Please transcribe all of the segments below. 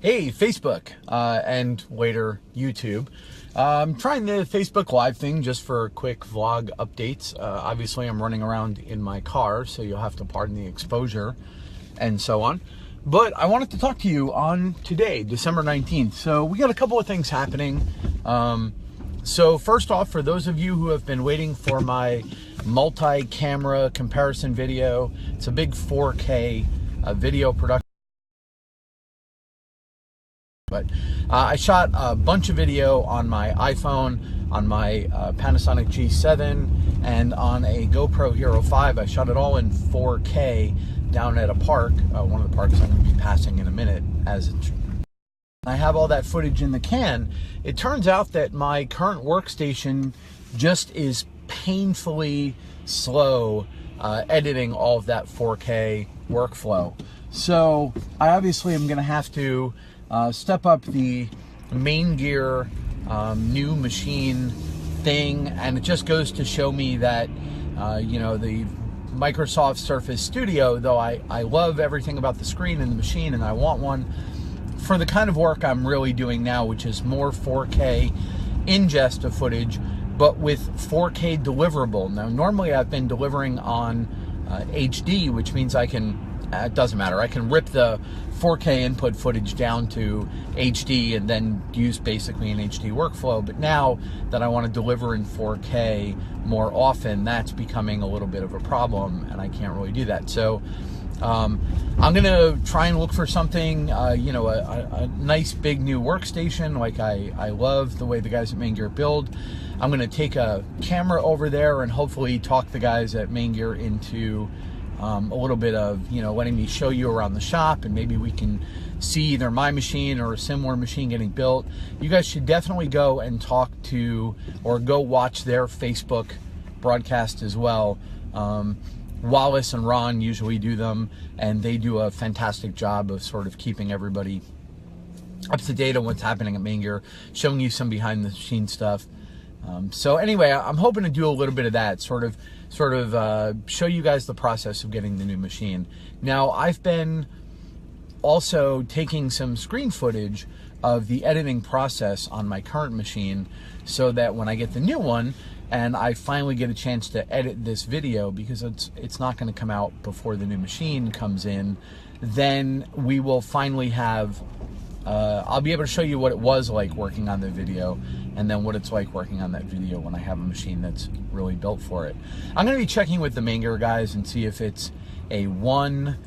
Hey, Facebook, and later YouTube. I'm trying the Facebook Live thing just for quick vlog updates. Obviously, I'm running around in my car, so you'll have to pardon the exposure and so on. But I wanted to talk to you on today, December 19th. So we got a couple of things happening. So first off, for those of you who have been waiting for my multi-camera comparison video, it's a big 4K video production. But I shot a bunch of video on my iPhone, on my Panasonic G7, and on a GoPro Hero 5. I shot it all in 4K down at a park, one of the parks I'm going to be passing in a minute. I have all that footage in the can. It turns out that my current workstation just is painfully slow editing all of that 4K workflow. So I obviously am going to have to step up the MAINGEAR new machine thing, and it just goes to show me that you know, the Microsoft Surface Studio, though I love everything about the screen and the machine and I want one for the kind of work I'm really doing now, which is more 4K ingest of footage but with 4K deliverable. Now normally I've been delivering on HD, which means I can it doesn't matter. I can rip the 4K input footage down to HD and then use basically an HD workflow. But now that I want to deliver in 4K more often, that's becoming a little bit of a problem, and I can't really do that. So I'm going to try and look for something, you know, a nice big new workstation. Like I love the way the guys at MAINGEAR build. I'm going to take a camera over there and hopefully talk the guys at MAINGEAR into a little bit of, you know, letting me show you around the shop, and maybe we can see either my machine or a similar machine getting built. You guys should definitely go and talk to, or go watch their Facebook broadcast as well. Wallace and Ron usually do them, and they do a fantastic job of sort of keeping everybody up to date on what's happening at MAINGEAR, showing you some behind the scenes stuff. So anyway, I'm hoping to do a little bit of that, sort of show you guys the process of getting the new machine. Now, I've been also taking some screen footage of the editing process on my current machine, so that when I get the new one and I finally get a chance to edit this video, because it's not going to come out before the new machine comes in, then we will finally have I'll be able to show you what it was like working on the video, and then what it's like working on that video when I have a machine that's really built for it. I'm going to be checking with the MAINGEAR guys and see if it's a one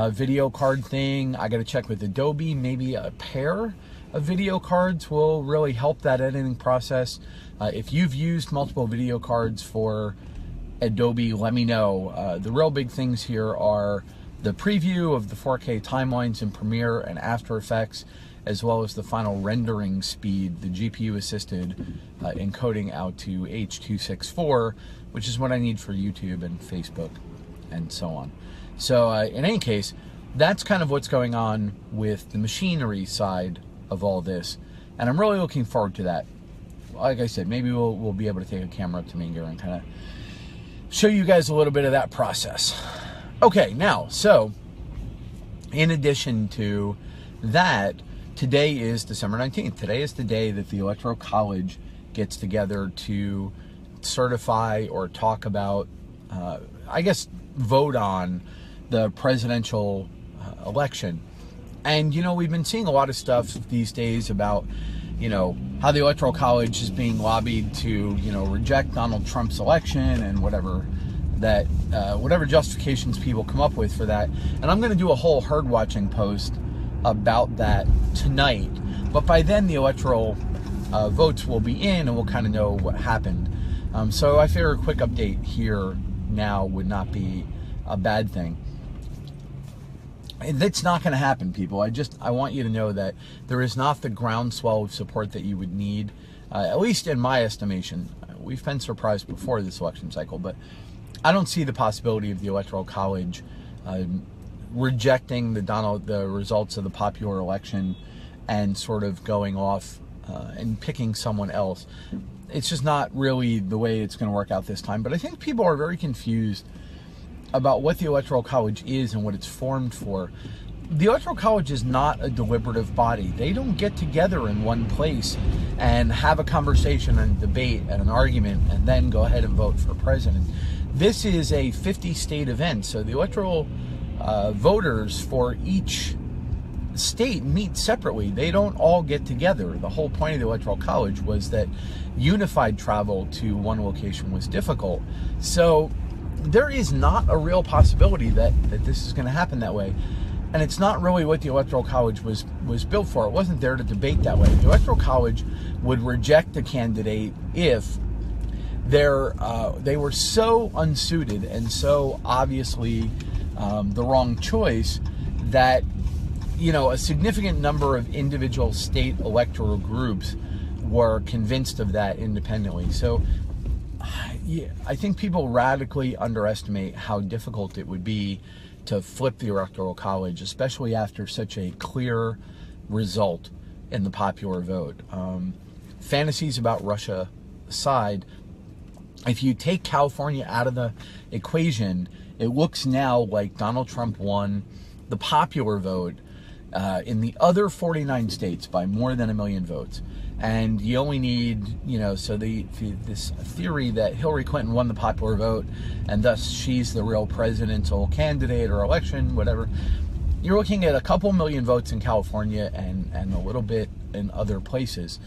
video card thing. I got to check with Adobe. Maybe a pair of video cards will really help that editing process. If you've used multiple video cards for Adobe, let me know. The real big things here are the preview of the 4K timelines in Premiere and After Effects, as well as the final rendering speed, the GPU-assisted encoding out to H.264, which is what I need for YouTube and Facebook and so on. So in any case, that's kind of what's going on with the machinery side of all this, and I'm really looking forward to that. Like I said, maybe we'll be able to take a camera up to MAINGEAR and kind of show you guys a little bit of that process. Okay, now, so in addition to that, today is December 19th. Today is the day that the Electoral College gets together to certify or talk about, I guess, vote on the presidential election. And, you know, we've been seeing a lot of stuff these days about, you know, how the Electoral College is being lobbied to, you know, reject Donald Trump's election and whatever that, whatever justifications people come up with for that. And I'm going to do a whole herd watching post about that tonight. But by then the electoral votes will be in and we'll kind of know what happened. So I figure a quick update here now would not be a bad thing. That's not going to happen, people. I want you to know that there is not the groundswell of support that you would need, at least in my estimation. We've been surprised before this election cycle, but I don't see the possibility of the Electoral College rejecting the results of the popular election and sort of going off and picking someone else. It's just not really the way it's going to work out this time. But I think people are very confused about what the Electoral College is and what it's formed for. the Electoral College is not a deliberative body. They don't get together in one place and have a conversation and debate and an argument and then go ahead and vote for president. This is a 50-state event, so the electoral voters for each state meet separately. They don't all get together. The whole point of the Electoral College was that unified travel to one location was difficult. So there is not a real possibility that this is going to happen that way. And it's not really what the Electoral College was built for. It wasn't there to debate that way. The Electoral College would reject a candidate if they were so unsuited and so obviously the wrong choice that, you know, a significant number of individual state electoral groups were convinced of that independently. So yeah, I think people radically underestimate how difficult it would be to flip the Electoral College, especially after such a clear result in the popular vote. Fantasies about Russia aside, if you take California out of the equation, it looks now like Donald Trump won the popular vote in the other 49 states by more than 1 million votes. And you only need, you know, so this theory that Hillary Clinton won the popular vote and thus she's the real presidential candidate or election, whatever. You're looking at a couple million votes in California and a little bit in other places.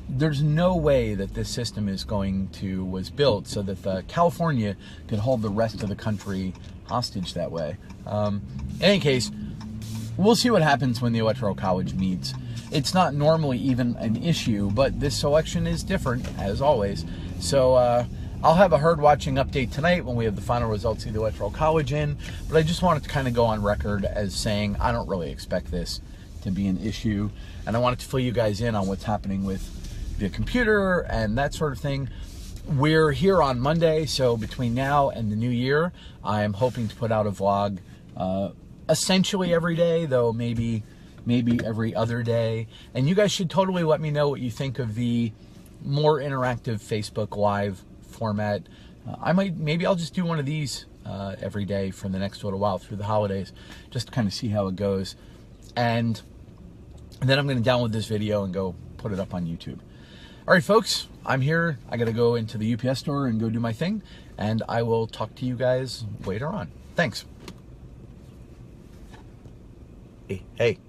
There's no way that this system was built so that California could hold the rest of the country hostage that way. In any case, we'll see what happens when the Electoral College meets. It's not normally even an issue, but this election is different, as always. So I'll have a herd watching update tonight when we have the final results of the Electoral College in. But I just wanted to kind of go on record as saying I don't really expect this to be an issue. And I wanted to fill you guys in on what's happening with the computer and that sort of thing. We're here on Monday, so between now and the new year, I am hoping to put out a vlog essentially every day, though maybe every other day. And you guys should totally let me know what you think of the more interactive Facebook Live format. Maybe I'll just do one of these every day for the next little while through the holidays, just to kind of see how it goes. And then I'm going to download this video and go put it up on YouTube. All right, folks, I'm here. I got to go into the UPS store and go do my thing, and I will talk to you guys later on. Thanks. Hey.